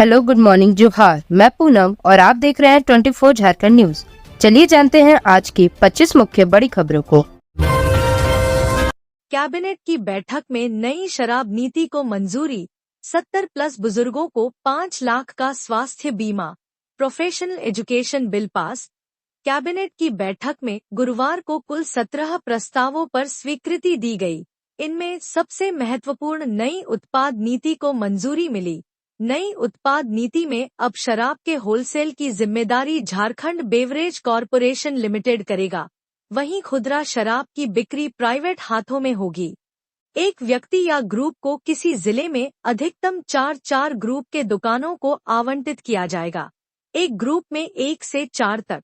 Hello, good morning, जोहार। मैं पूनम और आप देख रहे हैं 24 झारखंड न्यूज। चलिए जानते हैं आज की 25 मुख्य बड़ी खबरों को। कैबिनेट की बैठक में नई शराब नीति को मंजूरी। 70 प्लस बुजुर्गों को 5 लाख का स्वास्थ्य बीमा। Professional education bill pass. Cabinet की बैठक में गुरुवार को कुल 17 प्रस्तावों पर स्वीकृति दी गई। इनमें सबसे महत्वपूर्ण नई उत्पाद नीति को मंजूरी मिली। नई उत्पाद नीति में अब शराब के होलसेल की जिम्मेदारी झारखंड बेवरेज कॉरपोरेशन लिमिटेड करेगा। वहीं खुदरा शराब की बिक्री प्राइवेट हाथों में होगी। एक व्यक्ति या ग्रुप को किसी जिले में अधिकतम 4 ग्रुप के दुकानों को आवंटित किया जाएगा। एक ग्रुप में 1 से 4 तक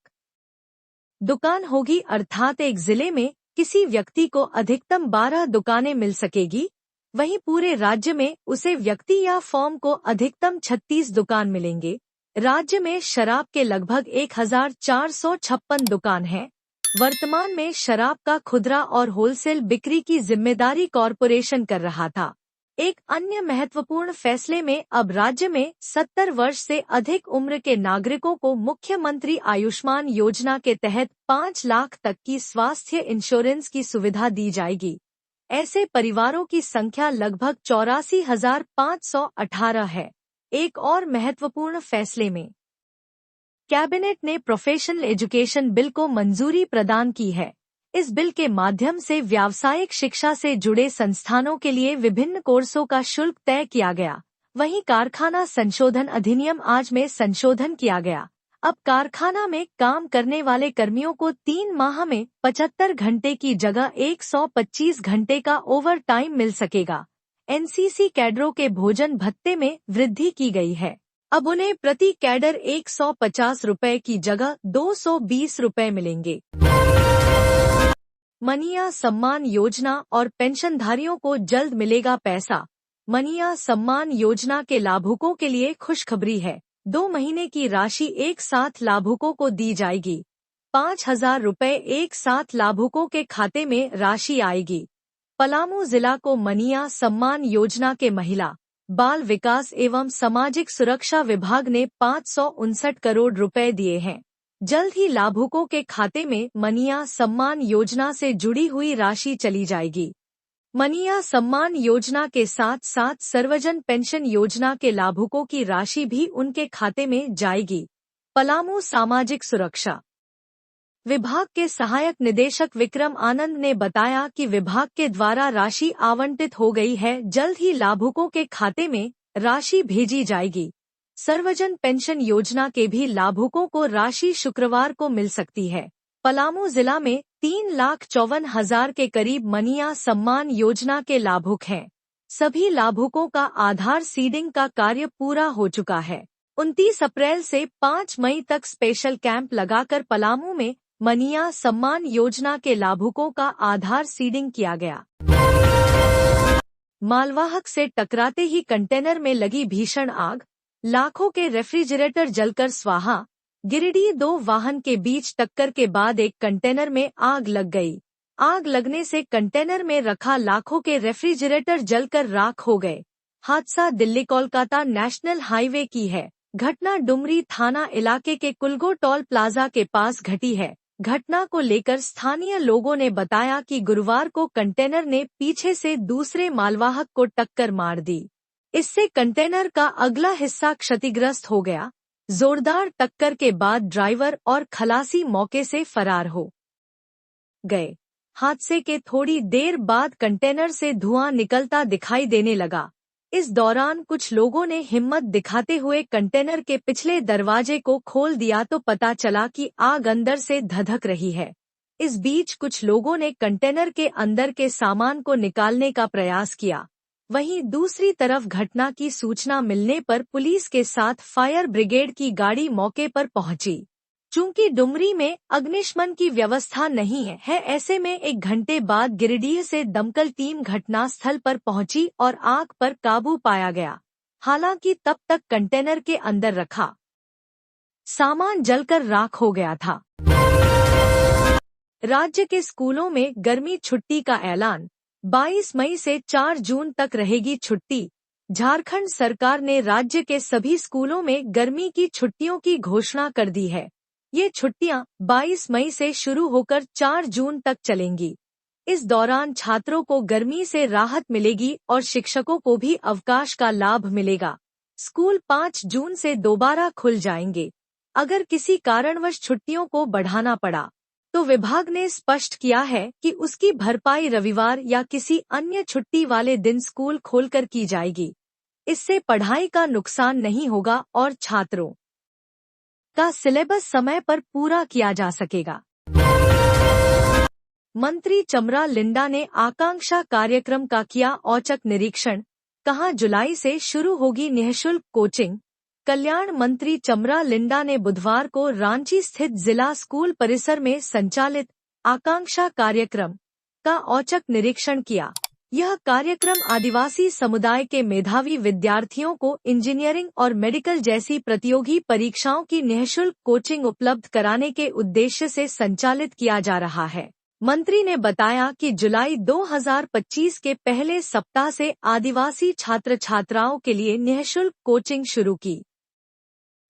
दुकान होगी, अर्थात एक जिले में किसी व्यक्ति को अधिकतम 12 दुकानें मिल सकेगी। वहीं पूरे राज्य में उसे व्यक्ति या फर्म को अधिकतम 36 दुकान मिलेंगे। राज्य में शराब के लगभग 1456 दुकान हैं। वर्तमान में शराब का खुदरा और होलसेल बिक्री की जिम्मेदारी कॉरपोरेशन कर रहा था। एक अन्य महत्वपूर्ण फैसले में अब राज्य में 70 वर्ष से अधिक उम्र के नागरिकों को मुख्यमंत्री आयुष्मान योजना के तहत 5 लाख तक की स्वास्थ्य इंश्योरेंस की सुविधा दी जाएगी। ऐसे परिवारों की संख्या लगभग 84,518 है। एक और महत्वपूर्ण फैसले में कैबिनेट ने प्रोफेशनल एजुकेशन बिल को मंजूरी प्रदान की है। इस बिल के माध्यम से व्यावसायिक शिक्षा से जुड़े संस्थानों के लिए विभिन्न कोर्सों का शुल्क तय किया गया। वहीं कारखाना संशोधन अधिनियम आज में संशोधन किया गया। अब कारखाना में काम करने वाले कर्मियों को 3 माह में 75 घंटे की जगह 125 घंटे का ओवर टाइम मिल सकेगा। एनसीसी कैडरों के भोजन भत्ते में वृद्धि की गई है। अब उन्हें प्रति कैडर 150 रुपए की जगह 220 रुपए मिलेंगे। मनिया सम्मान योजना और पेंशनधारियों को जल्द मिलेगा पैसा। मनिया सम्मान योजना के लाभुकों के लिए खुशखबरी है। 2 महीने की राशि एक साथ लाभुकों को दी जाएगी। 5,000 रुपए एक साथ लाभुकों के खाते में राशि आएगी। पलामू जिला को मनिया सम्मान योजना के महिला, बाल विकास एवं सामाजिक सुरक्षा विभाग ने 559 करोड़ रुपए दिए हैं। जल्द ही लाभुकों के खाते में मनिया सम्मान योजना से जुड़ी हुई राशि चली जाएगी। मनिया सम्मान योजना के साथ साथ सर्वजन पेंशन योजना के लाभुकों की राशि भी उनके खाते में जाएगी। पलामू सामाजिक सुरक्षा विभाग के सहायक निदेशक विक्रम आनंद ने बताया कि विभाग के द्वारा राशि आवंटित हो गई है। जल्द ही लाभुकों के खाते में राशि भेजी जाएगी। सर्वजन पेंशन योजना के भी लाभुकों को राशि शुक्रवार को मिल सकती है। पलामू जिला में 3,54,000 के करीब मनिया सम्मान योजना के लाभुक हैं। सभी लाभुकों का आधार सीडिंग का कार्य पूरा हो चुका है। 29 अप्रैल से 5 मई तक स्पेशल कैंप लगाकर पलामू में मनिया सम्मान योजना के लाभुकों का आधार सीडिंग किया गया। मालवाहक से टकराते ही कंटेनर में लगी भीषण आग, लाखों के रेफ्रिजरेटर जलकर स्वाहा। गिरिडीह 2 वाहन के बीच टक्कर के बाद एक कंटेनर में आग लग गई। आग लगने से कंटेनर में रखा लाखों के रेफ्रिजरेटर जलकर राख हो गए। हादसा दिल्ली कोलकाता नेशनल हाईवे की है। घटना डुमरी थाना इलाके के कुलगो टोल प्लाजा के पास घटी है। घटना को लेकर स्थानीय लोगों ने बताया कि गुरुवार को कंटेनर ने पीछे से दूसरे मालवाहक को टक्कर मार दी। इससे कंटेनर का अगला हिस्सा क्षतिग्रस्त हो गया। जोरदार टक्कर के बाद ड्राइवर और खलासी मौके से फरार हो गए। हादसे के थोड़ी देर बाद कंटेनर से धुआं निकलता दिखाई देने लगा। इस दौरान कुछ लोगों ने हिम्मत दिखाते हुए कंटेनर के पिछले दरवाजे को खोल दिया तो पता चला कि आग अंदर से धधक रही है। इस बीच कुछ लोगों ने कंटेनर के अंदर के सामान को निकालने का प्रयास किया। वहीं दूसरी तरफ घटना की सूचना मिलने पर पुलिस के साथ फायर ब्रिगेड की गाड़ी मौके पर पहुंची। चूंकि डुमरी में अग्निशमन की व्यवस्था नहीं है, ऐसे में 1 घंटे बाद गिरिडीह से दमकल टीम घटनास्थल पर पहुंची और आग पर काबू पाया गया। हालांकि तब तक कंटेनर के अंदर रखा सामान जलकर राख हो गया था। राज्य के स्कूलों में गर्मी छुट्टी का ऐलान। 22 मई से 4 जून तक रहेगी छुट्टी। झारखंड सरकार ने राज्य के सभी स्कूलों में गर्मी की छुट्टियों की घोषणा कर दी है। ये छुट्टियां 22 मई से शुरू होकर 4 जून तक चलेंगी। इस दौरान छात्रों को गर्मी से राहत मिलेगी और शिक्षकों को भी अवकाश का लाभ मिलेगा। स्कूल 5 जून से दोबारा खुल जाएंगे। अगर किसी कारणवश छुट्टियों को बढ़ाना पड़ा तो विभाग ने स्पष्ट किया है कि उसकी भरपाई रविवार या किसी अन्य छुट्टी वाले दिन स्कूल खोलकर की जाएगी। इससे पढ़ाई का नुकसान नहीं होगा और छात्रों का सिलेबस समय पर पूरा किया जा सकेगा। मंत्री चमरा लिंडा ने आकांक्षा कार्यक्रम का किया औचक निरीक्षण। कहां जुलाई से शुरू होगी निःशुल्क कोचिंग। कल्याण मंत्री चमरा लिंडा ने बुधवार को रांची स्थित जिला स्कूल परिसर में संचालित आकांक्षा कार्यक्रम का औचक निरीक्षण किया। यह कार्यक्रम आदिवासी समुदाय के मेधावी विद्यार्थियों को इंजीनियरिंग और मेडिकल जैसी प्रतियोगी परीक्षाओं की निःशुल्क कोचिंग उपलब्ध कराने के उद्देश्य से संचालित किया जा रहा है। मंत्री ने बताया कि जुलाई 2025 के पहले सप्ताह से आदिवासी छात्र छात्राओं के लिए निःशुल्क कोचिंग शुरू की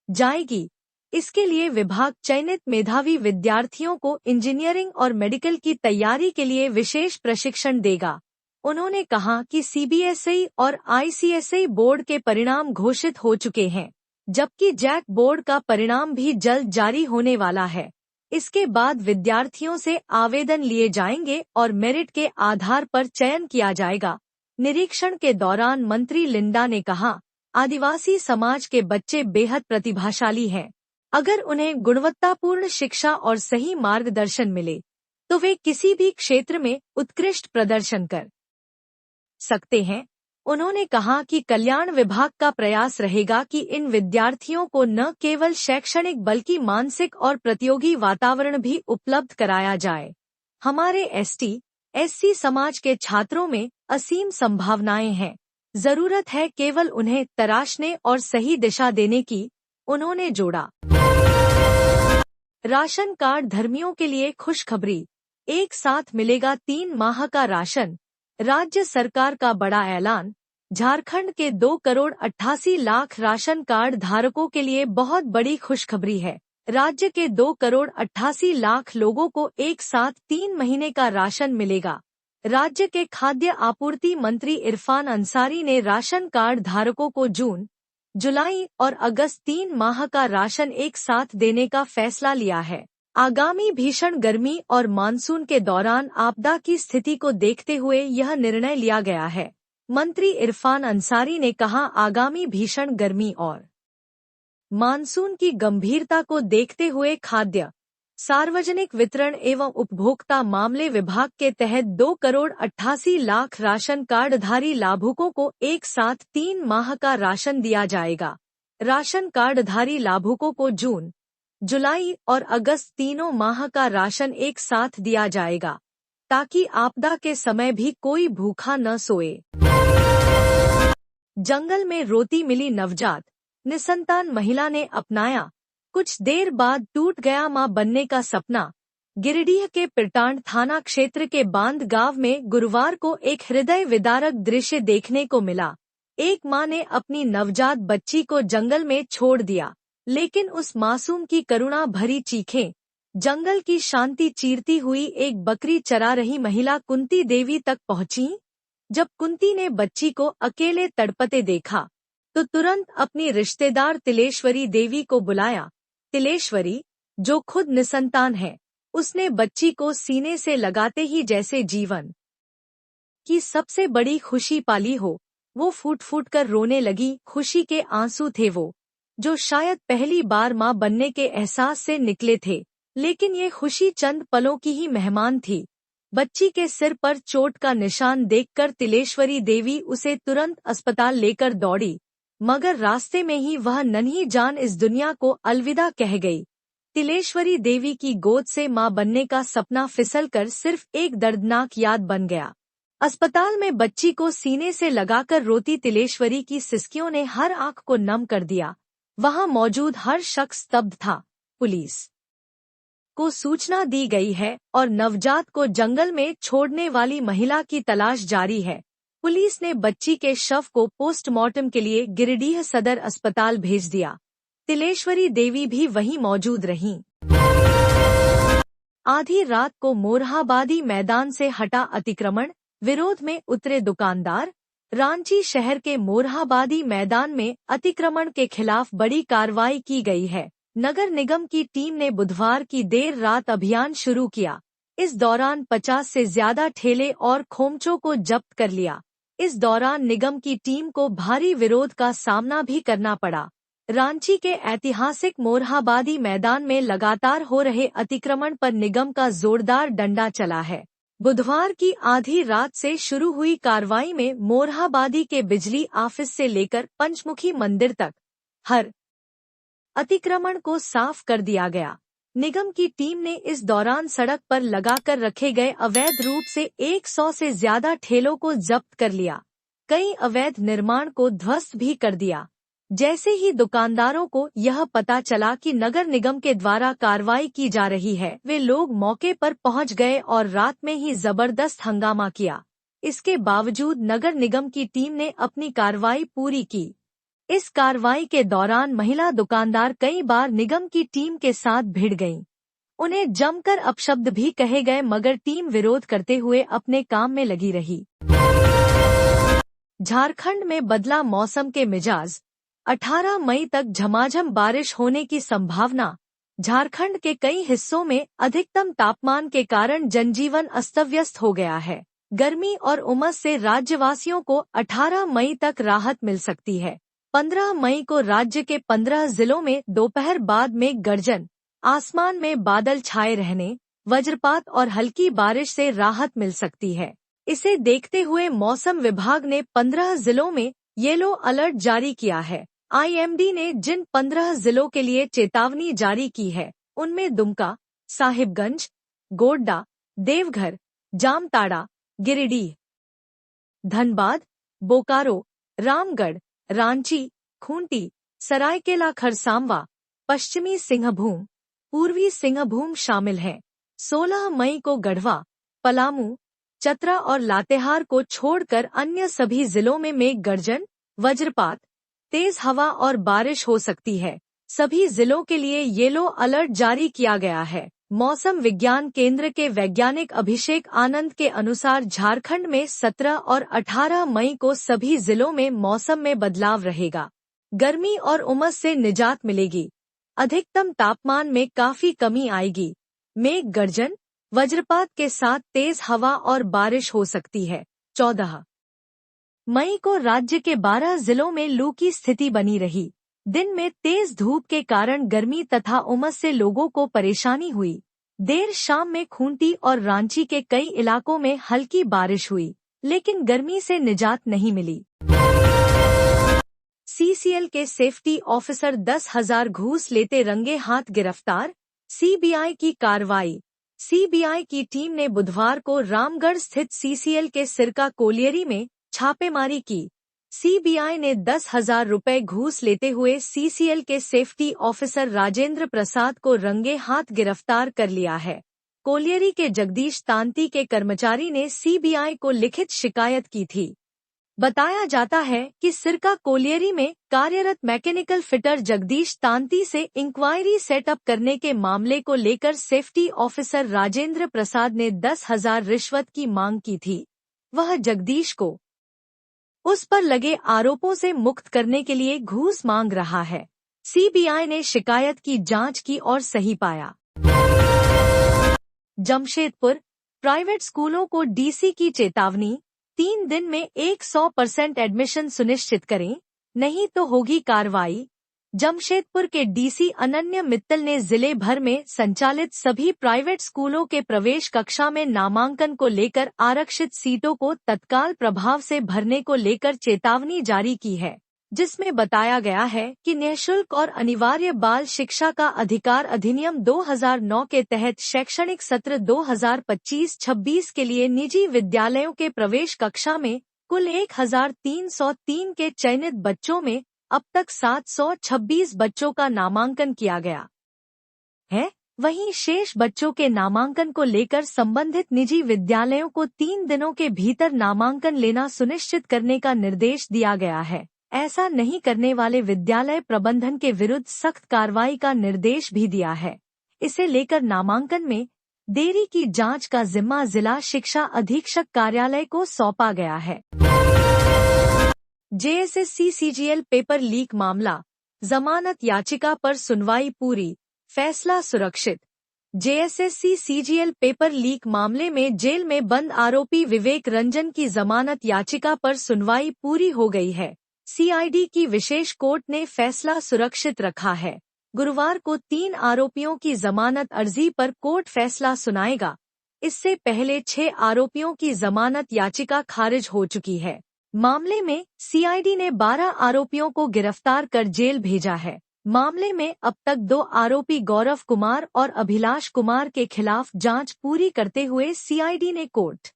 जाएगी। इसके लिए विभाग चयनित मेधावी विद्यार्थियों को इंजीनियरिंग और मेडिकल की तैयारी के लिए विशेष प्रशिक्षण देगा। उन्होंने कहा कि सीबीएसई और आईसीएसई बोर्ड के परिणाम घोषित हो चुके हैं, जबकि जैक बोर्ड का परिणाम भी जल्द जारी होने वाला है। इसके बाद विद्यार्थियों से आवेदन लिए जाएंगे और मेरिट के आधार पर चयन किया जाएगा। निरीक्षण के दौरान मंत्री लिंडा ने कहा, आदिवासी समाज के बच्चे बेहद प्रतिभाशाली हैं। अगर उन्हें गुणवत्तापूर्ण शिक्षा और सही मार्गदर्शन मिले तो वे किसी भी क्षेत्र में उत्कृष्ट प्रदर्शन कर सकते हैं। उन्होंने कहा कि कल्याण विभाग का प्रयास रहेगा कि इन विद्यार्थियों को न केवल शैक्षणिक बल्कि मानसिक और प्रतियोगी वातावरण भी उपलब्ध कराया जाए। हमारे एसटी/एससी समाज के छात्रों में असीम संभावनाएं हैं। जरूरत है केवल उन्हें तराशने और सही दिशा देने की। उन्होंने जोड़ा, राशन कार्ड धर्मियों के लिए खुशखबरी। एक साथ मिलेगा 3 माह का राशन। राज्य सरकार का बड़ा ऐलान। झारखंड के 2 करोड़ 88 लाख राशन कार्ड धारकों के लिए बहुत बड़ी खुशखबरी है। राज्य के 2 करोड़ 88 लाख लोगों को एक साथ 3 महीने का राशन मिलेगा। राज्य के खाद्य आपूर्ति मंत्री इरफान अंसारी ने राशन कार्ड धारकों को जून, जुलाई और अगस्त 3 माह का राशन एक साथ देने का फैसला लिया है। आगामी भीषण गर्मी और मानसून के दौरान आपदा की स्थिति को देखते हुए यह निर्णय लिया गया है। मंत्री इरफान अंसारी ने कहा, आगामी भीषण गर्मी और मानसून की गंभीरता को देखते हुए खाद्य, सार्वजनिक वितरण एवं उपभोक्ता मामले विभाग के तहत 2 करोड़ 88 लाख राशन कार्डधारी लाभुकों को एक साथ 3 माह का राशन दिया जाएगा। राशन कार्डधारी लाभुकों को जून, जुलाई और अगस्त तीनों माह का राशन एक साथ दिया जाएगा, ताकि आपदा के समय भी कोई भूखा न सोए। जंगल में रोती मिली नवजात, निसंतान महिला ने अपनाया कुछ देर बाद टूट गया मां बनने का सपना। गिरिडीह के पिरटांड थाना क्षेत्र के बांध गांव में गुरुवार को एक हृदय विदारक दृश्य देखने को मिला। एक मां ने अपनी नवजात बच्ची को जंगल में छोड़ दिया, लेकिन उस मासूम की करुणा भरी चीखें जंगल की शांति चीरती हुई एक बकरी चरा रही महिला कुंती देवी तक पहुंची। जब कुंती ने बच्ची को अकेले तड़पते देखा तो तुरंत अपनी रिश्तेदार तिलेश्वरी देवी को बुलाया। तिलेश्वरी, जो खुद निसंतान है, उसने बच्ची को सीने से लगाते ही जैसे जीवन की सबसे बड़ी खुशी पाली हो, वो फूट फूट कर रोने लगी। खुशी के आंसू थे वो, जो शायद पहली बार मां बनने के एहसास से निकले थे, लेकिन ये खुशी चंद पलों की ही मेहमान थी। बच्ची के सिर पर चोट का निशान देखकर तिलेश्वरी देवी उसे तुरंत अस्पताल लेकर दौड़ी, मगर रास्ते में ही वह नन्ही जान इस दुनिया को अलविदा कह गई। तिलेश्वरी देवी की गोद से मां बनने का सपना फिसलकर सिर्फ एक दर्दनाक याद बन गया। अस्पताल में बच्ची को सीने से लगाकर रोती तिलेश्वरी की सिसकियों ने हर आंख को नम कर दिया। वहां मौजूद हर शख्स स्तब्ध था। पुलिस को सूचना दी गई है और नवजात को जंगल में छोड़ने वाली महिला की तलाश जारी है। पुलिस ने बच्ची के शव को पोस्टमार्टम के लिए गिरिडीह सदर अस्पताल भेज दिया। तिलेश्वरी देवी भी वहीं मौजूद रहीं। आधी रात को मोरहाबादी मैदान से हटा अतिक्रमण, विरोध में उतरे दुकानदार। रांची शहर के मोरहाबादी मैदान में अतिक्रमण के खिलाफ बड़ी कार्रवाई की गई है। नगर निगम की टीम ने बुधवार की देर रात अभियान शुरू किया। इस दौरान 50 से ज्यादा ठेले और खोमचों को जब्त कर लिया। इस दौरान निगम की टीम को भारी विरोध का सामना भी करना पड़ा। रांची के ऐतिहासिक मोरहाबादी मैदान में लगातार हो रहे अतिक्रमण पर निगम का जोरदार डंडा चला है। बुधवार की आधी रात से शुरू हुई कार्रवाई में मोरहाबादी के बिजली ऑफिस से लेकर पंचमुखी मंदिर तक हर अतिक्रमण को साफ कर दिया गया। निगम की टीम ने इस दौरान सड़क पर लगाकर रखे गए अवैध रूप से 100 से ज्यादा ठेलों को जब्त कर लिया। कई अवैध निर्माण को ध्वस्त भी कर दिया। जैसे ही दुकानदारों को यह पता चला कि नगर निगम के द्वारा कार्रवाई की जा रही है, वे लोग मौके पर पहुंच गए और रात में ही जबरदस्त हंगामा किया। इसके बावजूद नगर निगम की टीम ने अपनी कार्रवाई पूरी की। इस कार्रवाई के दौरान महिला दुकानदार कई बार निगम की टीम के साथ भिड़ गईं। उन्हें जमकर अपशब्द भी कहे गए, मगर टीम विरोध करते हुए अपने काम में लगी रही। झारखंड में बदला मौसम के मिजाज, 18 मई तक झमाझम बारिश होने की संभावना। झारखंड के कई हिस्सों में अधिकतम तापमान के कारण जनजीवन अस्तव्यस्त हो गया है। गर्मी और उमस से राज्यवासियों को 18 मई तक राहत मिल सकती है। 15 मई को राज्य के 15 जिलों में दोपहर बाद में गर्जन, आसमान में बादल छाए रहने, वज्रपात और हल्की बारिश से राहत मिल सकती है। इसे देखते हुए मौसम विभाग ने 15 जिलों में येलो अलर्ट जारी किया है। आईएमडी ने जिन 15 जिलों के लिए चेतावनी जारी की है, उनमें दुमका, साहिबगंज, गोड्डा, देवघर, जामताड़ा, गिरिडीह, धनबाद, बोकारो, रामगढ़, रांची, खूंटी, सरायकेला खरसांवा, पश्चिमी सिंहभूम, पूर्वी सिंहभूम शामिल हैं। 16 मई को गढ़वा, पलामू, चतरा और लातेहार को छोड़कर अन्य सभी जिलों में मेघ गर्जन, वज्रपात, तेज हवा और बारिश हो सकती है। सभी जिलों के लिए येलो अलर्ट जारी किया गया है। मौसम विज्ञान केंद्र के वैज्ञानिक अभिषेक आनंद के अनुसार झारखंड में 17 और 18 मई को सभी जिलों में मौसम में बदलाव रहेगा। गर्मी और उमस से निजात मिलेगी। अधिकतम तापमान में काफी कमी आएगी। मेघ गर्जन, वज्रपात के साथ तेज हवा और बारिश हो सकती है। 14 मई को राज्य के 12 जिलों में लू की स्थिति बनी रही। दिन में तेज धूप के कारण गर्मी तथा उमस से लोगों को परेशानी हुई। देर शाम में खूंटी और रांची के कई इलाकों में हल्की बारिश हुई, लेकिन गर्मी से निजात नहीं मिली। सीसीएल के सेफ्टी ऑफिसर 10,000 घूस लेते रंगे हाथ गिरफ्तार। सीबीआई की कार्रवाई। सीबीआई की टीम ने बुधवार को रामगढ़ स्थित सीसीएल के सिरका कोलियरी में छापेमारी की। सीबीआई ने 10,000 रुपए घूस लेते हुए सीसीएल के सेफ्टी ऑफिसर राजेंद्र प्रसाद को रंगे हाथ गिरफ्तार कर लिया है। कोलियरी के जगदीश तांती के कर्मचारी ने सीबीआई को लिखित शिकायत की थी। बताया जाता है कि सिरका कोलियरी में कार्यरत मैकेनिकल फिटर जगदीश तांती से इंक्वायरी सेटअप करने के मामले को लेकर सेफ्टी ऑफिसर राजेंद्र प्रसाद ने 10,000 रिश्वत की मांग की थी। वह जगदीश को उस पर लगे आरोपों से मुक्त करने के लिए घूस मांग रहा है। सीबीआई ने शिकायत की जांच की और सही पाया। जमशेदपुर, प्राइवेट स्कूलों को डीसी की चेतावनी। 3 दिन में 100% एडमिशन सुनिश्चित करें, नहीं तो होगी कार्रवाई। जमशेदपुर के डीसी अनन्य मित्तल ने जिले भर में संचालित सभी प्राइवेट स्कूलों के प्रवेश कक्षा में नामांकन को लेकर आरक्षित सीटों को तत्काल प्रभाव से भरने को लेकर चेतावनी जारी की है, जिसमें बताया गया है कि निःशुल्क और अनिवार्य बाल शिक्षा का अधिकार अधिनियम 2009 के तहत शैक्षणिक सत्र 2025-26 के लिए निजी विद्यालयों के प्रवेश कक्षा में कुल 1,303 के चयनित बच्चों में अब तक 726 बच्चों का नामांकन किया गया है। वहीं शेष बच्चों के नामांकन को लेकर संबंधित निजी विद्यालयों को 3 दिनों के भीतर नामांकन लेना सुनिश्चित करने का निर्देश दिया गया है। ऐसा नहीं करने वाले विद्यालय प्रबंधन के विरुद्ध सख्त कार्रवाई का निर्देश भी दिया है। इसे लेकर नामांकन में देरी की जांच का जिम्मा जिला शिक्षा अधीक्षक कार्यालय को सौंपा गया है। जेएसएससी सीजीएल पेपर लीक मामला, जमानत याचिका पर सुनवाई पूरी, फैसला सुरक्षित। जेएसएससी सीजीएल पेपर लीक मामले में जेल में बंद आरोपी विवेक रंजन की जमानत याचिका पर सुनवाई पूरी हो गई है। सीआईडी की विशेष कोर्ट ने फैसला सुरक्षित रखा है। गुरुवार को 3 आरोपियों की जमानत अर्जी पर कोर्ट फैसला सुनाएगा। इससे पहले 6 आरोपियों की जमानत याचिका खारिज हो चुकी है। मामले में सीआईडी ने 12 आरोपियों को गिरफ्तार कर जेल भेजा है। मामले में अब तक 2 आरोपी गौरव कुमार और अभिलाष कुमार के खिलाफ जांच पूरी करते हुए सीआईडी ने कोर्ट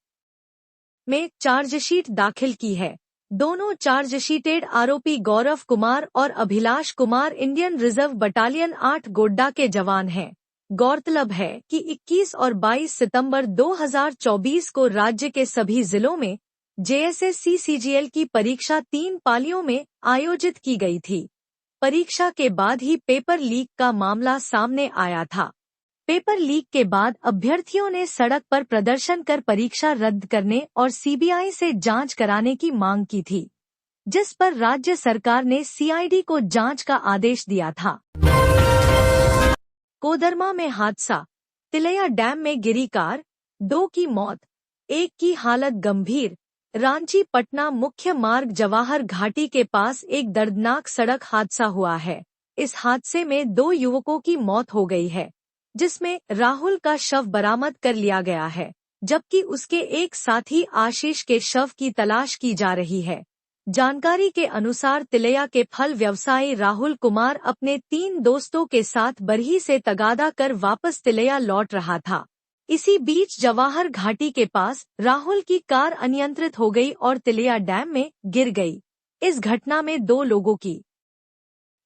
में चार्जशीट दाखिल की है। दोनों चार्जशीटेड आरोपी गौरव कुमार और Abhilash Kumar Indian reserve battalion 8 Godda के जवान हैं। गौरतलब है कि 21 और 22 सितंबर 2024 को राज्य के सभी जिलों में जेएसएससी सीजीएल की परीक्षा 3 पालियों में आयोजित की गई थी। परीक्षा के बाद ही पेपर लीक का मामला सामने आया था। पेपर लीक के बाद अभ्यर्थियों ने सड़क पर प्रदर्शन कर परीक्षा रद्द करने और सीबीआई से जांच कराने की मांग की थी, जिस पर राज्य सरकार ने सीआईडी को जांच का आदेश दिया था। कोदरमा में हादसा, तिलैया डैम में गिरी कार, 2 की मौत, 1 की हालत गंभीर। रांची पटना मुख्य मार्ग जवाहर घाटी के पास एक दर्दनाक सड़क हादसा हुआ है। इस हादसे में 2 युवकों की मौत हो गई है, जिसमें राहुल का शव बरामद कर लिया गया है, जबकि उसके एक साथी आशीष के शव की तलाश की जा रही है। जानकारी के अनुसार तिलैया के फल व्यवसायी राहुल कुमार अपने 3 दोस्तों के साथ बरही से तगादा कर वापस तिलैया लौट रहा था। इसी बीच जवाहर घाटी के पास राहुल की कार अनियंत्रित हो गई और तिलैया डैम में गिर गई। इस घटना में 2 लोगों की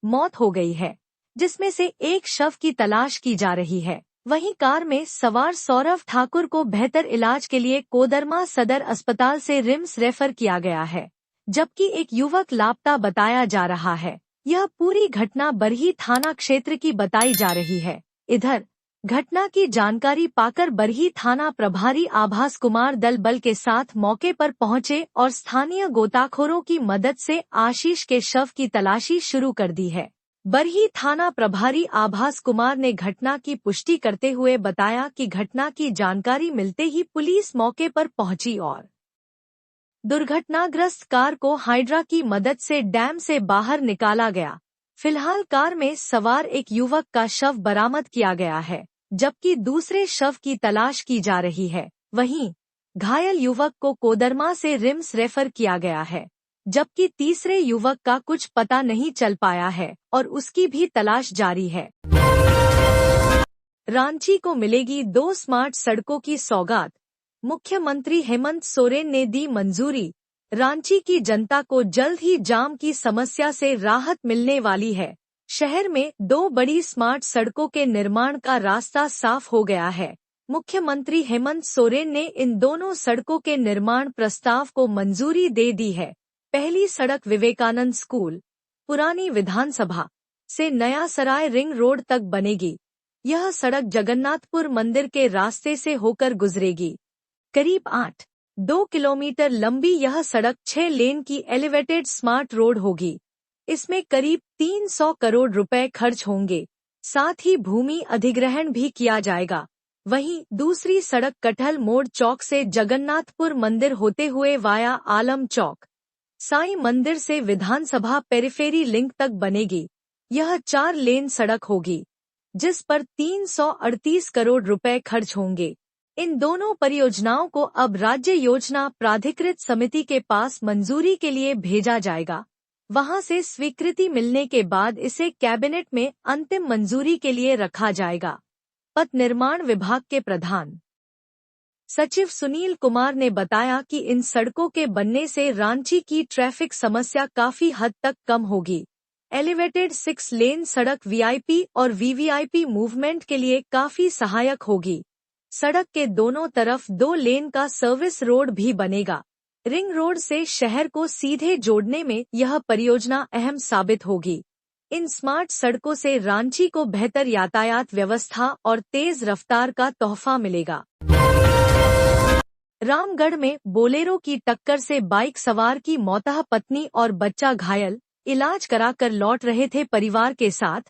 मौत हो गई है, जिसमें से एक शव की तलाश की जा रही है। वहीं कार में सवार सौरभ ठाकुर को बेहतर इलाज के लिए कोदरमा सदर अस्पताल से रिम्स रेफर किया गया है, जबकि एक युवक लापता बताया जा रहा है। यह पूरी घटना बरही थाना क्षेत्र की बताई जा रही है। इधर घटना की जानकारी पाकर बरही थाना प्रभारी आभास कुमार दल बल के साथ मौके पर पहुंचे और स्थानीय गोताखोरों की मदद से आशीष के शव की तलाशी शुरू कर दी है। बरही थाना प्रभारी आभास कुमार ने घटना की पुष्टि करते हुए बताया कि घटना की जानकारी मिलते ही पुलिस मौके पर पहुंची और दुर्घटनाग्रस्त कार को हाइड्रा की मदद से डैम से बाहर निकाला गया। फिलहाल कार में सवार एक युवक का शव बरामद किया गया है, जबकि दूसरे शव की तलाश की जा रही है। वहीं घायल युवक को कोदरमा से रिम्स रेफर किया गया है, जबकि तीसरे युवक का कुछ पता नहीं चल पाया है और उसकी भी तलाश जारी है। रांची को मिलेगी 2 स्मार्ट सड़कों की सौगात, मुख्यमंत्री हेमंत सोरेन ने दी मंजूरी। रांची की जनता को जल्द ही जाम की समस्या से राहत मिलने वाली है। शहर में 2 बड़ी स्मार्ट सड़कों के निर्माण का रास्ता साफ हो गया है। मुख्यमंत्री हेमंत सोरेन ने इन दोनों सड़कों के निर्माण प्रस्ताव को मंजूरी दे दी है। पहली सड़क विवेकानंद स्कूल, पुरानी विधानसभा से नया सराय रिंग रोड तक बनेगी। यह सड़क जगन्नाथपुर मंदिर के रास्ते से होकर गुजरेगी। करीब 8.2 किलोमीटर लंबी यह सड़क 6 लेन की एलिवेटेड स्मार्ट रोड होगी। इसमें करीब 300 करोड़ रुपए खर्च होंगे। साथ ही भूमि अधिग्रहण भी किया जाएगा। वहीं दूसरी सड़क कटहल मोड़ चौक से जगन्नाथपुर मंदिर होते हुए वाया आलम चौक, साईं मंदिर से विधानसभा पेरिफेरी लिंक तक बनेगी। यह 4 लेन सड़क होगी, जिस पर 338 करोड़ रुपए खर्च होंगे। इन दोनों परियोजनाओं को अब राज्य योजना प्राधिकृत समिति के पास मंजूरी के लिए भेजा जाएगा। वहां से स्वीकृति मिलने के बाद इसे कैबिनेट में अंतिम मंजूरी के लिए रखा जाएगा। पथ निर्माण विभाग के प्रधान सचिव सुनील कुमार ने बताया कि इन सड़कों के बनने से रांची की ट्रैफिक समस्या काफी हद तक कम होगी। एलिवेटेड 6 लेन सड़क वीआईपी और वीवीआईपी मूवमेंट के लिए काफी सहायक होगी। सड़क के दोनों तरफ 2 लेन का सर्विस रोड भी बनेगा। रिंग रोड से शहर को सीधे जोड़ने में यह परियोजना अहम साबित होगी। इन स्मार्ट सड़कों से रांची को बेहतर यातायात व्यवस्था और तेज रफ्तार का तोहफा मिलेगा। रामगढ़ में बोलेरो की टक्कर से बाइक सवार की मौतः, पत्नी और बच्चा घायल, इलाज कराकर लौट रहे थे परिवार के साथ।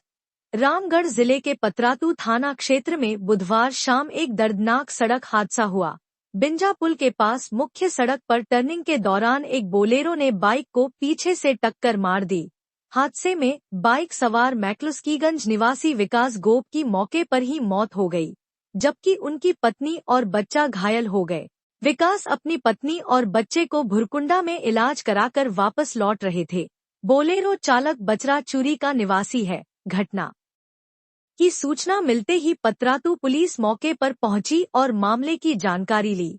रामगढ़ जिले के पतरातू थाना क्षेत्र में बुधवार शाम एक दर्दनाक सड़क हादसा हुआ। बिंजा पुल के पास मुख्य सड़क पर टर्निंग के दौरान एक बोलेरो ने बाइक को पीछे से टक्कर मार दी। हादसे में बाइक सवार मैक्लुस्कीगंज निवासी विकास गोप की मौके पर ही मौत हो गई, जबकि उनकी पत्नी और बच्चा घायल हो गए। विकास अपनी पत्नी और बच्चे को भुरकुंडा में इलाज कराकर वापस लौट रहे थे। बोलेरो चालक बचराचूरी का निवासी है। घटना की सूचना मिलते ही पतरातू पुलिस मौके पर पहुंची और मामले की जानकारी ली।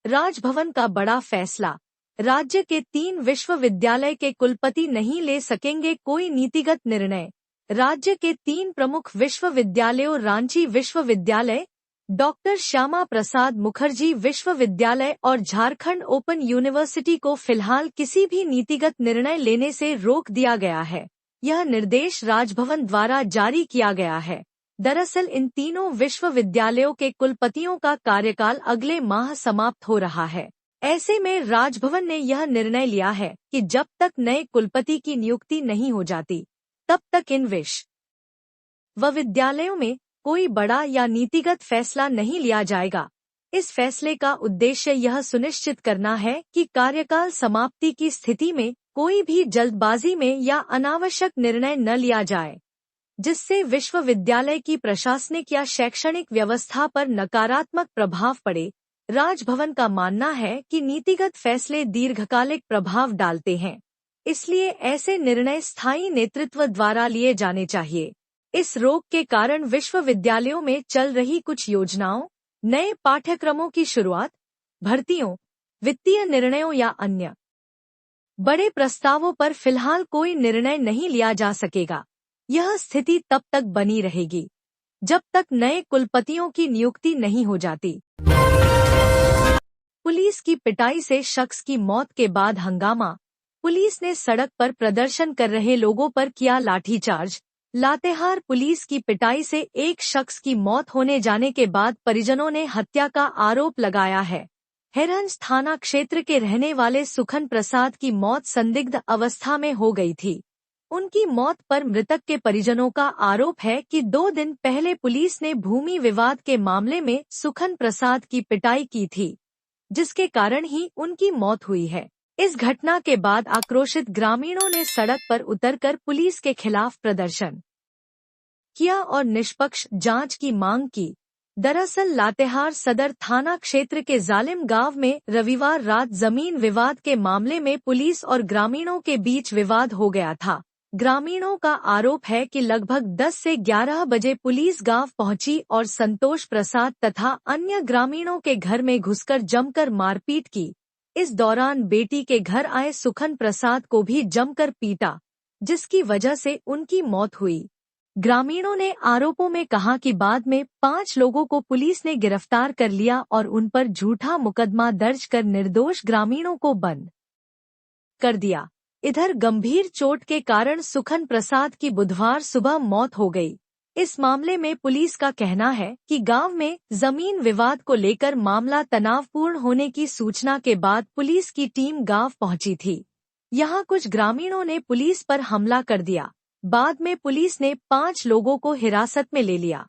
राजभवन का बड़ा फैसला। राज्य के 3 विश्वविद्यालय के कुलपति नहीं ले सकेंगे कोई नीतिगत निर्णय। राज्य के 3 प्रमुख विश्वविद्यालयों रांची विश्वविद्यालय, डॉक्टर श्यामा प्रसाद मुखर्जी विश्वविद्यालय और झारखंड ओपन यूनिवर्सिटी को फिलहाल किसी भी नीतिगत निर्णय लेने से रोक दिया गया है। यह निर्देश राजभवन द्वारा जारी किया गया है। दरअसल इन तीनों विश्वविद्यालयों के कुलपतियों का कार्यकाल अगले माह समाप्त हो रहा है। ऐसे में राजभवन ने यह निर्णय लिया है कि जब तक नए कुलपति की नियुक्ति नहीं हो जाती, तब तक इन विश्वविद्यालयों में कोई बड़ा या नीतिगत फैसला नहीं लिया जाएगा। इस फैसले का उद्देश्य यह सुनिश्चित करना है कि कार्यकाल समाप्ति की स्थिति में कोई भी जल्दबाजी में या अनावश्यक निर्णय न लिया जाए, जिससे विश्वविद्यालय की प्रशासनिक या शैक्षणिक व्यवस्था पर नकारात्मक प्रभाव पड़े। राजभवन का मानना है कि नीतिगत फैसले दीर्घकालिक प्रभाव डालते हैं, इसलिए ऐसे निर्णय स्थायी नेतृत्व द्वारा लिए जाने चाहिए। इस रोक के कारण विश्वविद्यालयों में चल रही कुछ योजनाओं, नए पाठ्यक्रमों की शुरुआत, भर्तियों, वित्तीय निर्णयों या अन्य बड़े प्रस्तावों पर फिलहाल कोई निर्णय नहीं लिया जा सकेगा। यह स्थिति तब तक बनी रहेगी जब तक नए कुलपतियों की नियुक्ति नहीं हो जाती। पुलिस की पिटाई से शख्स की मौत के बाद हंगामा। पुलिस ने सड़क पर प्रदर्शन कर रहे लोगों पर किया लाठीचार्ज। लातेहार पुलिस की पिटाई से एक शख्स की मौत होने जाने के बाद परिजनों ने हत्या का आरोप लगाया है। हिरंज थाना क्षेत्र के रहने वाले सुखन प्रसाद की मौत संदिग्ध अवस्था में हो गई थी। उनकी मौत पर मृतक के परिजनों का आरोप है कि 2 दिन पहले पुलिस ने भूमि विवाद के मामले में सुखन प्रसाद की पिटाई की थी, जिसके कारण ही उनकी मौत हुई है। इस घटना के बाद आक्रोशित ग्रामीणों ने सड़क पर उतरकर पुलिस के खिलाफ प्रदर्शन किया और निष्पक्ष जांच की मांग की। दरअसल लातेहार सदर थाना क्षेत्र के जालिम गांव में रविवार रात जमीन विवाद के मामले में पुलिस और ग्रामीणों के बीच विवाद हो गया था। ग्रामीणों का आरोप है कि लगभग 10 से 11 बजे पुलिस गांव पहुंची और संतोष प्रसाद तथा अन्य ग्रामीणों के घर में घुसकर जमकर मारपीट की। इस दौरान बेटी के घर आए सुखन प्रसाद को भी जमकर पीटा, जिसकी वजह से उनकी मौत हुई। ग्रामीणों ने आरोपों में कहा कि बाद में 5 लोगों को पुलिस ने गिरफ्तार कर लिया और उन पर झूठा मुकदमा दर्ज कर निर्दोष ग्रामीणों को बंद कर दिया। इधर गंभीर चोट के कारण सुखन प्रसाद की बुधवार सुबह मौत हो गई। इस मामले में पुलिस का कहना है कि गांव में जमीन विवाद को लेकर मामला तनावपूर्ण होने की सूचना के बाद पुलिस की टीम गांव पहुंची थी। यहां कुछ ग्रामीणों ने पुलिस पर हमला कर दिया। बाद में पुलिस ने 5 लोगों को हिरासत में ले लिया।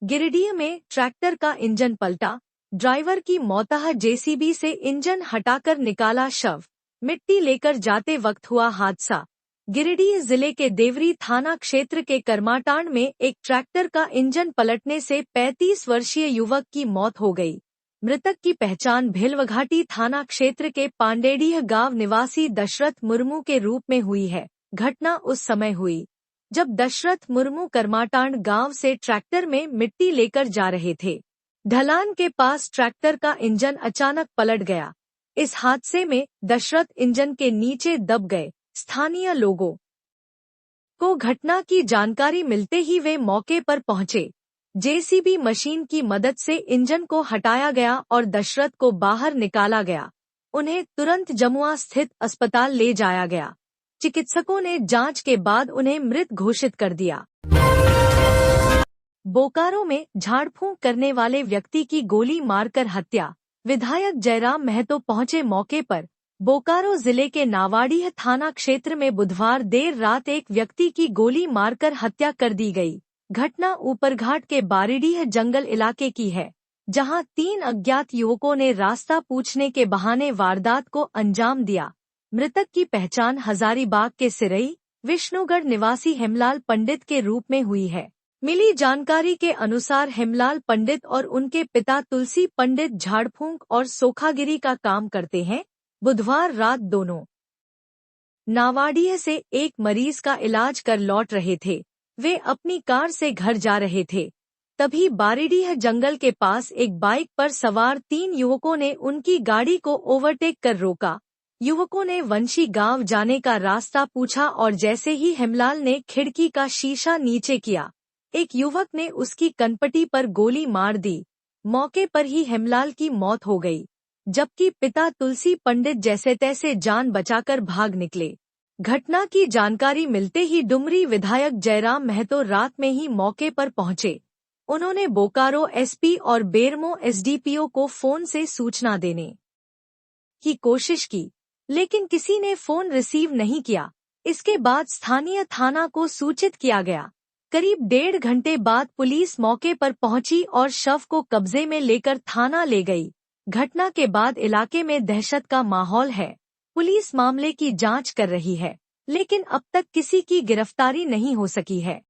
गिरिडीह में ट्रैक्टर का इंजन पलटा, ड्राइवर की मौतः, जेसीबी से इंजन हटाकर निकाला शव। मिट्टी लेकर जाते वक्त हुआ हादसा। गिरिडीह जिले के देवरी थाना क्षेत्र के करमाटांड में एक ट्रैक्टर का इंजन पलटने से 35 वर्षीय युवक की मौत हो गई। मृतक की पहचान भेलवघाटी थाना क्षेत्र के पांडेडीह गांव निवासी दशरथ मुर्मू के रूप में हुई है। घटना उस समय हुई जब दशरथ मुर्मू करमाटांड गांव से ट्रैक्टर में मिट्टी लेकर जा रहे थे। ढलान के पास ट्रैक्टर का इंजन अचानक पलट गया। इस हादसे में दशरथ इंजन के नीचे दब गए। स्थानीय लोगों को घटना की जानकारी मिलते ही वे मौके पर पहुंचे। जेसीबी मशीन की मदद से इंजन को हटाया गया और दशरथ को बाहर निकाला गया। उन्हें तुरंत जमुआ स्थित अस्पताल ले जाया गया। चिकित्सकों ने जांच के बाद उन्हें मृत घोषित कर दिया। बोकारो में झाड़ फूंक करने वाले व्यक्ति की गोली मारकर हत्या। विधायक जयराम महतो पहुंचे मौके पर। बोकारो जिले के नावाडीह थाना क्षेत्र में बुधवार देर रात एक व्यक्ति की गोली मारकर हत्या कर दी गई। घटना ऊपरघाट के बारीडीह जंगल इलाके की है, जहां 3 अज्ञात युवकों ने रास्ता पूछने के बहाने वारदात को अंजाम दिया। मृतक की पहचान हजारीबाग के सिरई विष्णुगढ़ निवासी हेमलाल पंडित के रूप में हुई है। मिली जानकारी के अनुसार हेमलाल पंडित और उनके पिता तुलसी पंडित झाड़फूंक और सोखागिरी का काम करते हैं। बुधवार रात दोनों नावाडीह से एक मरीज का इलाज कर लौट रहे थे। वे अपनी कार से घर जा रहे थे, तभी बारीडीह जंगल के पास एक बाइक पर सवार 3 युवकों ने उनकी गाड़ी को ओवरटेक कर रोका। युवकों ने वंशी गांव जाने का रास्ता पूछा और जैसे ही हेमलाल ने खिड़की का शीशा नीचे किया, एक युवक ने उसकी कनपटी पर गोली मार दी। मौके पर ही हेमलाल की मौत हो गई, जबकि पिता तुलसी पंडित जैसे तैसे जान बचाकर भाग निकले। घटना की जानकारी मिलते ही डुमरी विधायक जयराम महतो रात में ही मौके पर पहुंचे। उन्होंने बोकारो एसपी और बेरमो एसडीपीओ को फोन से सूचना देने की कोशिश की, लेकिन किसी ने फोन रिसीव नहीं किया। इसके बाद स्थानीय थाना को सूचित किया गया। करीब 1.5 घंटे बाद पुलिस मौके पर पहुंची और शव को कब्जे में लेकर थाना ले गई। घटना के बाद इलाके में दहशत का माहौल है। पुलिस मामले की जांच कर रही है, लेकिन अब तक किसी की गिरफ्तारी नहीं हो सकी है।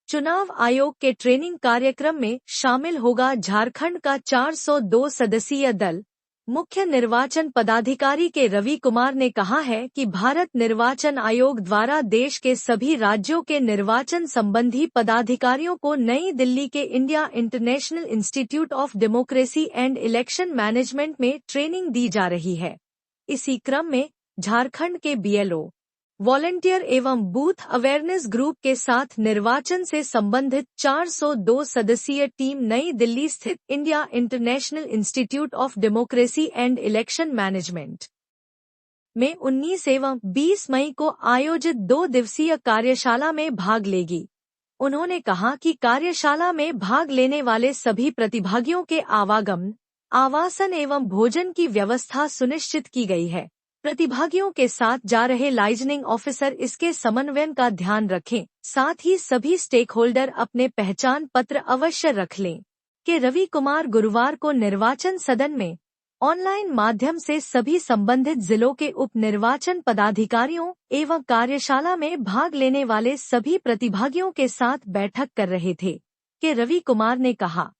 चुनाव आयोग के ट्रेनिंग कार्यक्रम में शामिल होगा झारखंड का 402 सदस्यीय दल। मुख्य निर्वाचन पदाधिकारी के रवि कुमार ने कहा है कि भारत निर्वाचन आयोग द्वारा देश के सभी राज्यों के निर्वाचन संबंधी पदाधिकारियों को नई दिल्ली के India international institute of democracy and election management में ट्रेनिंग दी जा रही है। इसी क्रम में झारखंड के बीएलओ, वॉलंटियर एवं बूथ अवेयरनेस ग्रुप के साथ निर्वाचन से संबंधित 402 सदस्यीय टीम नई दिल्ली स्थित India international institute of democracy and election management में 19 एवं 20 मई को आयोजित 2 दिवसीय कार्यशाला में भाग लेगी। उन्होंने कहा कि कार्यशाला में भाग लेने वाले सभी प्रतिभागियों के आवागमन, आवासन एवं भोजन की व्यवस्था सुनिश्चित की गई है। प्रतिभागियों के साथ जा रहे लाइजनिंग ऑफिसर इसके समन्वयन का ध्यान रखें। साथ ही सभी स्टेक होल्डर अपने पहचान पत्र अवश्य रख लें। के रवि कुमार गुरुवार को निर्वाचन सदन में ऑनलाइन माध्यम से सभी संबंधित जिलों के उप निर्वाचन पदाधिकारियों एवं कार्यशाला में भाग लेने वाले सभी प्रतिभागियों के साथ बैठक कर रहे थे। के रवि कुमार ने कहा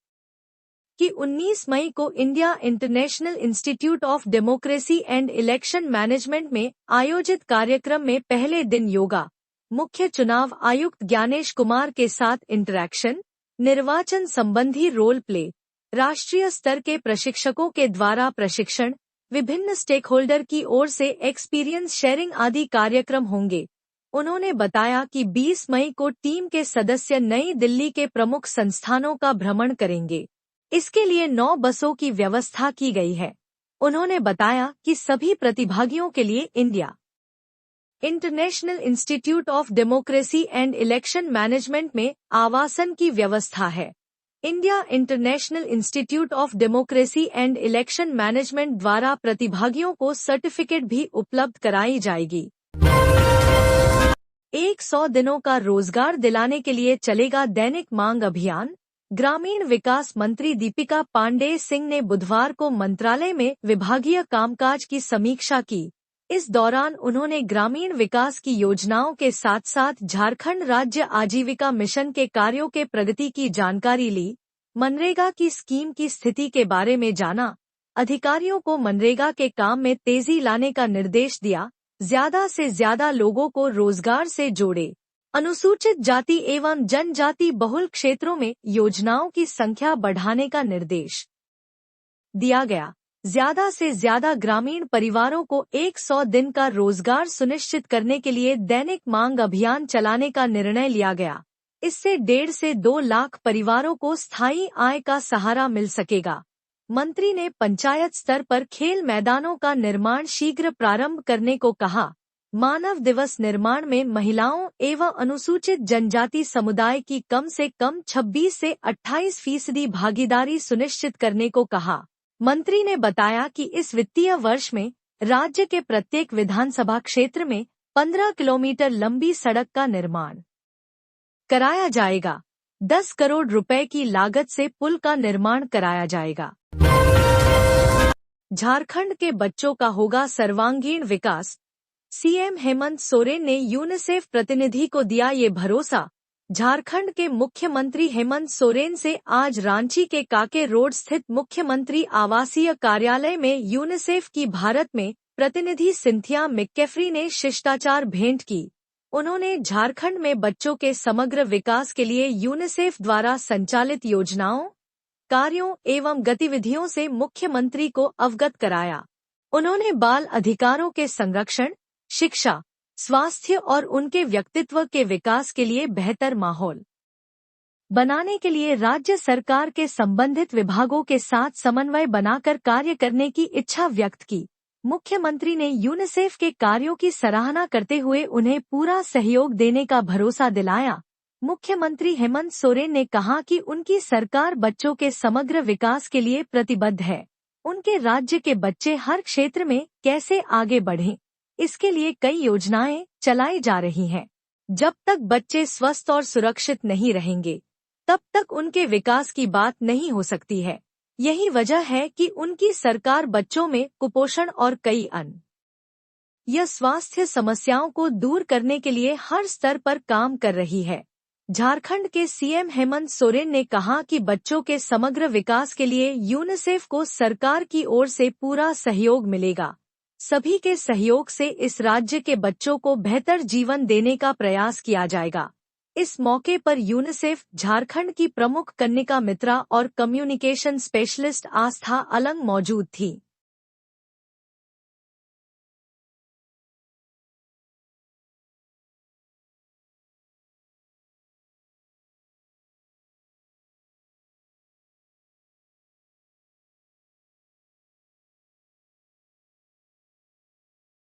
कि 19 मई को India international institute of democracy and election management में आयोजित कार्यक्रम में पहले दिन योगा, मुख्य चुनाव आयुक्त ज्ञानेश कुमार के साथ इंटरैक्शन, निर्वाचन संबंधी रोल प्ले, राष्ट्रीय स्तर के प्रशिक्षकों के द्वारा प्रशिक्षण, विभिन्न स्टेक होल्डर की ओर से एक्सपीरियंस शेयरिंग आदि कार्यक्रम होंगे। उन्होंने बताया कि 20 मई को टीम के सदस्य नई दिल्ली के प्रमुख संस्थानों का भ्रमण करेंगे। इसके लिए 9 बसों की व्यवस्था की गई है। उन्होंने बताया कि सभी प्रतिभागियों के लिए India international institute of democracy and election management में आवासन की व्यवस्था है। India international institute of democracy and election management द्वारा प्रतिभागियों को सर्टिफिकेट भी उपलब्ध कराई जाएगी। 100 दिनों का रोजगार दिलाने के लिए चलेगा दैनिक मांग अभियान। ग्रामीण विकास मंत्री दीपिका पांडेय सिंह ने बुधवार को मंत्रालय में विभागीय कामकाज की समीक्षा की। इस दौरान उन्होंने ग्रामीण विकास की योजनाओं के साथ साथ झारखंड राज्य आजीविका मिशन के कार्यों के प्रगति की जानकारी ली। मनरेगा की स्कीम की स्थिति के बारे में जाना। अधिकारियों को मनरेगा के काम में तेजी लाने का निर्देश दिया। ज्यादा से ज्यादा लोगों को रोजगार से जोड़े। अनुसूचित जाति एवं जनजाति बहुल क्षेत्रों में योजनाओं की संख्या बढ़ाने का निर्देश दिया गया। ज्यादा से ज्यादा ग्रामीण परिवारों को 100 दिन का रोजगार सुनिश्चित करने के लिए दैनिक मांग अभियान चलाने का निर्णय लिया गया। इससे 1.5 से 2 लाख परिवारों को स्थायी आय का सहारा मिल सकेगा। मंत्री ने पंचायत स्तर पर खेल मैदानों का निर्माण शीघ्र प्रारंभ करने को कहा। मानव दिवस निर्माण में महिलाओं एवं अनुसूचित जनजाति समुदाय की कम से कम 26 से 28% भागीदारी सुनिश्चित करने को कहा। मंत्री ने बताया कि इस वित्तीय वर्ष में राज्य के प्रत्येक विधानसभा क्षेत्र में 15 किलोमीटर लंबी सड़क का निर्माण कराया जाएगा। 10 करोड़ रुपए की लागत से पुल का निर्माण कराया जाएगा। झारखंड के बच्चों का होगा सर्वांगीण विकास। सीएम हेमंत सोरेन ने यूनिसेफ प्रतिनिधि को दिया ये भरोसा। झारखंड के मुख्यमंत्री हेमंत सोरेन से आज रांची के काके रोड स्थित मुख्यमंत्री आवासीय कार्यालय में यूनिसेफ की भारत में प्रतिनिधि सिंथिया मैककेफरी ने शिष्टाचार भेंट की। उन्होंने झारखंड में बच्चों के समग्र विकास के लिए यूनिसेफ द्वारा संचालित योजनाओं, कार्यों एवं गतिविधियों से मुख्यमंत्री को अवगत कराया। उन्होंने बाल अधिकारों के संरक्षण, शिक्षा, स्वास्थ्य और उनके व्यक्तित्व के विकास के लिए बेहतर माहौल बनाने के लिए राज्य सरकार के संबंधित विभागों के साथ समन्वय बनाकर कार्य करने की इच्छा व्यक्त की। मुख्यमंत्री ने यूनिसेफ के कार्यों की सराहना करते हुए उन्हें पूरा सहयोग देने का भरोसा दिलाया। मुख्यमंत्री हेमंत सोरेन ने कहा कि उनकी सरकार बच्चों के समग्र विकास के लिए प्रतिबद्ध है। उनके राज्य के बच्चे हर क्षेत्र में कैसे आगे बढ़ें, इसके लिए कई योजनाएं चलाई जा रही हैं। जब तक बच्चे स्वस्थ और सुरक्षित नहीं रहेंगे, तब तक उनके विकास की बात नहीं हो सकती है। यही वजह है कि उनकी सरकार बच्चों में कुपोषण और कई अन्य स्वास्थ्य समस्याओं को दूर करने के लिए हर स्तर पर काम कर रही है। झारखंड के सीएम हेमंत सोरेन ने कहा कि बच्चों के समग्र विकास के लिए यूनिसेफ को सरकार की ओर से पूरा सहयोग मिलेगा। सभी के सहयोग से इस राज्य के बच्चों को बेहतर जीवन देने का प्रयास किया जाएगा। इस मौके पर यूनिसेफ झारखंड की प्रमुख कन्निका मित्रा और कम्युनिकेशन स्पेशलिस्ट आस्था अलंग मौजूद थी।